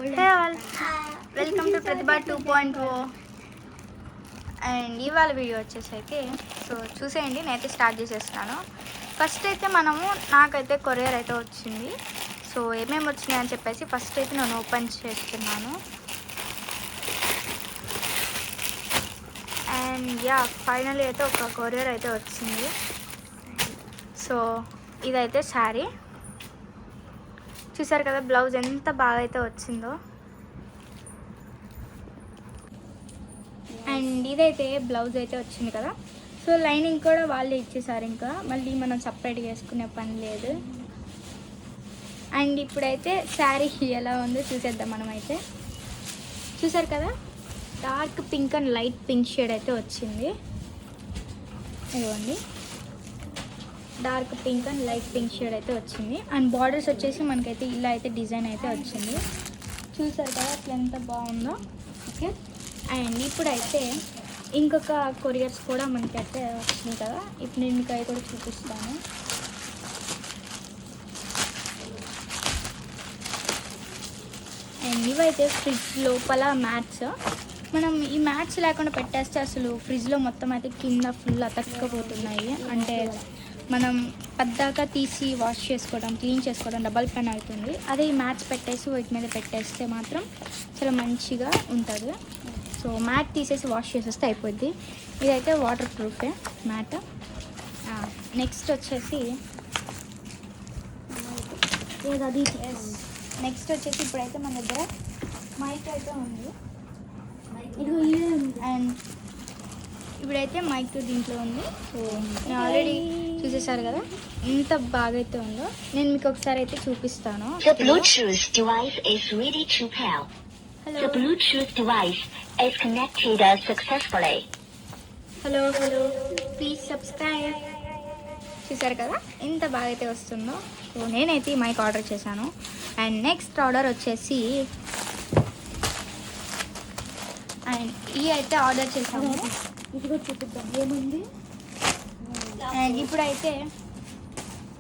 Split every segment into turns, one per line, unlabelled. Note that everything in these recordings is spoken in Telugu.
Hey all, welcome to Pratibha 2.0. And ఇవాళ వీడియో వచ్చేసరికి సో చూసేయండి, నేనైతే స్టార్ట్ చేసేస్తున్నాను. ఫస్ట్ అయితే నాకైతే కొరియర్ అయితే వచ్చింది. సో ఏమేమి వచ్చినాయి అని చెప్పేసి ఫస్ట్ అయితే నేను ఓపెన్ చేస్తున్నాను. అండ్ యా, ఫైనల్లీ అయితే ఒక కొరియర్ అయితే వచ్చింది. సో ఇదైతే శారీ చూసారు కదా, బ్లౌజ్ ఎంత బాగా అయితే వచ్చిందో. అండ్ ఇదైతే బ్లౌజ్ అయితే వచ్చింది కదా. సో లైనింగ్ కూడా వాళ్ళే ఇచ్చేసారు, ఇంకా మళ్ళీ మనం సపరేట్గా వేసుకునే పని లేదు. అండ్ ఇప్పుడైతే శారీ ఎలా ఉందో చూసేద్దాం. మనమైతే చూసారు కదా, dark pink and light pink shade అయితే వచ్చింది. ఇదిగోండి, dark pink and light pink shade అయితే వచ్చింది. అండ్ బార్డర్స్ వచ్చేసి మనకైతే ఇలా అయితే డిజైన్ అయితే వచ్చింది. చూసారు కదా అసలు ఎంత బాగుందో. ఓకే, అండ్ ఇప్పుడైతే ఇంకొక కొరియర్స్ కూడా మనకైతే వచ్చినాయి కదా. ఇప్పుడు నేను మీకు అవి కూడా చూపిస్తాను. అండ్ ఇవైతే ఫ్రిడ్జ్ లోపల మ్యాట్స్. మనం ఈ మ్యాట్స్ లేకుండా పెట్టేస్తే అసలు ఫ్రిడ్జ్లో మొత్తం అయితే కింద ఫుల్ అతక్కపోతున్నాయి. అంటే మనం పద్దాక తీసి వాష్ చేసుకోవడం, క్లీన్ చేసుకోవడం డబల్ పని అవుతుంది. అదే ఈ మ్యాట్స్ పెట్టేసి వీటి మీద పెట్టేస్తే మాత్రం చాలా మంచిగా ఉంటుంది. సో మ్యాట్ తీసేసి వాష్ చేసేస్తే అయిపోద్ది. ఇదైతే వాటర్ ప్రూఫే మ్యాట్. నెక్స్ట్ వచ్చేసి ఇప్పుడైతే మన దగ్గర మైక్ అయితే ఉంది. అండ్ ఇప్పుడైతే మైక్ దీంట్లో ఉంది. సో నేను ఆల్రెడీ చూసేసారు కదా ఎంత బాగా అయితే ఉందో. నేను మీకు ఒకసారి అయితే చూపిస్తాను.
The Bluetooth device is ready to pair. The Bluetooth device is connected successfully.
Hello please subscribe. చూసారు కదా ఎంత బాగా అయితే వస్తుందో. సో నేనైతే ఈ మైక్ ఆర్డర్ చేశాను. అండ్ నెక్స్ట్ ఆర్డర్ వచ్చేసి అండ్ ఈ అయితే ఆర్డర్ చేశాము. ఇది కూడా చూపిద్దాం ఏముంది. అండ్ ఇప్పుడైతే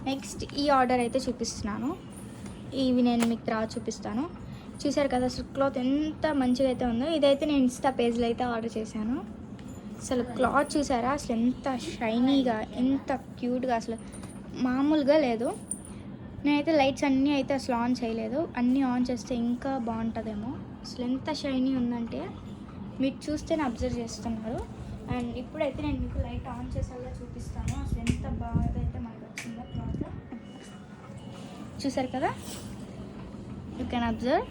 నెక్స్ట్ ఈ ఆర్డర్ అయితే చూపిస్తున్నాను. ఇవి నేను మీకు తర్వాత చూపిస్తాను. చూసారు కదా అసలు క్లాత్ ఎంత మంచిగా అయితే ఉందో. ఇదైతే నేను ఇన్స్టా పేజ్లో అయితే ఆర్డర్ చేశాను. అసలు క్లాత్ చూసారా అసలు ఎంత షైనీగా, ఎంత క్యూట్గా, అసలు మామూలుగా లేదు. నేనైతే లైట్స్ అన్నీ అయితే అసలు ఆన్ చేయలేదు. అన్నీ ఆన్ చేస్తే ఇంకా బాగుంటుందేమో. అసలు ఎంత షైనీ ఉందంటే మీరు చూస్తేనే అబ్జర్వ్ చేస్తున్నారు. అండ్ ఇప్పుడైతే నేను మీకు లైట్ ఆన్ చేసేలా చూపిస్తాను. అసలు ఎంత బాగా అయితే మనకు వచ్చిందో క్లాత్. చూసారు కదా, యూ కెన్ అబ్జర్వ్.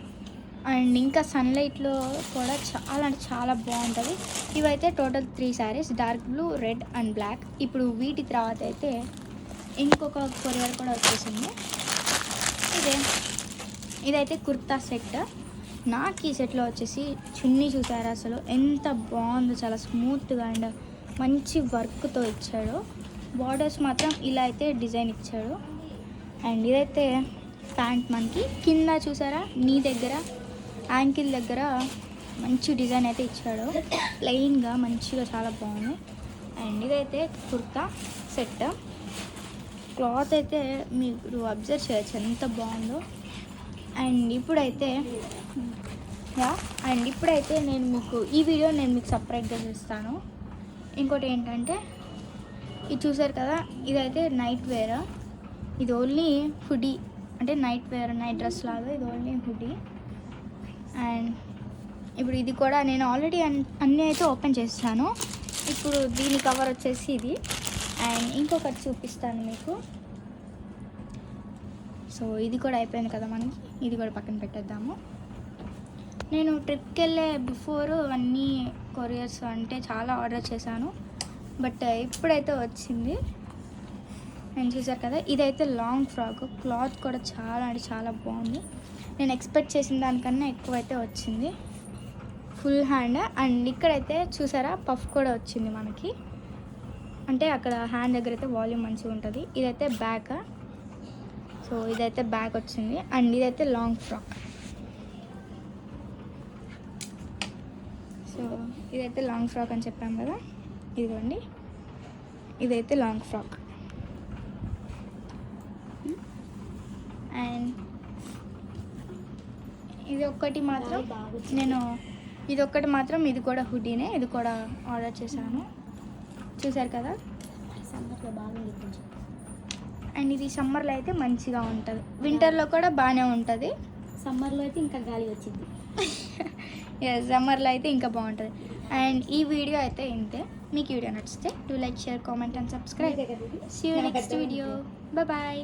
అండ్ ఇంకా సన్లైట్లో కూడా చాలా అంటే చాలా బాగుంటుంది. ఇవైతే total 3 saris, dark blue, red and black. ఇప్పుడు వీటి తర్వాత అయితే ఇంకొక కొరియర్ కూడా వచ్చేసింది. ఇదైతే కుర్తా సెట్. నాకు ఈ సెట్లో వచ్చేసి చున్నీ చూసారా అసలు ఎంత బాగుందో, చాలా స్మూత్గా అండ్ మంచి వర్క్తో ఇచ్చాడు. బార్డర్స్ మాత్రం ఇలా అయితే డిజైన్ ఇచ్చాడు. అండ్ ఇదైతే ప్యాంట్ మనకి కింద చూసారా నీ దగ్గర యాంకిల్ దగ్గర మంచి డిజైన్ అయితే ఇచ్చాడు. ప్లెయిన్గా మంచిగా చాలా బాగుంది. అండ్ ఇదైతే కుర్తా సెట్. క్లాత్ అయితే మీరు అబ్జర్వ్ చేయొచ్చు ఎంత బాగుందో. అండ్ ఇప్పుడైతే నేను మీకు ఈ వీడియో నేను మీకు సపరేట్గా చేస్తాను. ఇంకోటి ఏంటంటే ఇది చూసారు కదా, ఇదైతే నైట్ వేర్. ఇది ఓన్లీ హుడీ, అంటే నైట్ వేర్, నైట్ డ్రెస్ లాగా. ఇది ఓన్లీ హుడీ. అండ్ ఇప్పుడు ఇది కూడా నేను ఆల్రెడీ అన్నీ అయితే ఓపెన్ చేస్తాను. ఇప్పుడు దీని కవర్ వచ్చేసి ఇది. అండ్ ఇంకొకటి చూపిస్తాను మీకు. సో ఇది కూడా అయిపోయింది కదా మనకి, ఇది కూడా పక్కన పెట్టేద్దాము. నేను ట్రిప్కి వెళ్ళే బిఫోర్ అన్నీ కొరియర్స్ అంటే చాలా ఆర్డర్ చేశాను, బట్ ఇప్పుడైతే వచ్చింది. నేను చూసారు కదా, ఇదైతే లాంగ్ ఫ్రాక్. క్లాత్ కూడా చాలా అంటే చాలా బాగుంది. నేను ఎక్స్పెక్ట్ చేసిన దానికన్నా ఎక్కువైతే వచ్చింది. Full hand. అండ్ ఇక్కడైతే చూసారా పఫ్ కూడా వచ్చింది మనకి. అంటే అక్కడ హ్యాండ్ దగ్గర అయితే వాల్యూమ్ మంచిగా ఉంటుంది. ఇదైతే బ్యాక్. సో ఇదైతే బ్యాక్ వచ్చింది. అండ్ ఇదైతే లాంగ్ ఫ్రాక్. సో ఇదైతే లాంగ్ ఫ్రాక్ అని చెప్పాం కదా, ఇదిగోండి ఇదైతే లాంగ్ ఫ్రాక్. అండ్ ఇది ఒక్కటి మాత్రం
బాగా వచ్చింది.
నేను ఇది ఒక్కటి మాత్రం ఇది కూడా హుడీనే, ఇది కూడా ఆర్డర్ చేశాను. చూసారు కదా.
సమ్మర్లో బాగుంది కొంచెం.
అండ్ ఇది సమ్మర్లో అయితే మంచిగా ఉంటుంది, వింటర్లో కూడా బాగానే ఉంటుంది.
సమ్మర్లో అయితే ఇంకా గాలి వచ్చింది.
సమ్మర్లో అయితే ఇంకా బాగుంటుంది. అండ్ ఈ వీడియో అయితే ఇంతే. మీకు ఈ వీడియో నచ్చితే do like, share, comment and subscribe.
ఇదే కదా ఇది?
See you next video. Bye.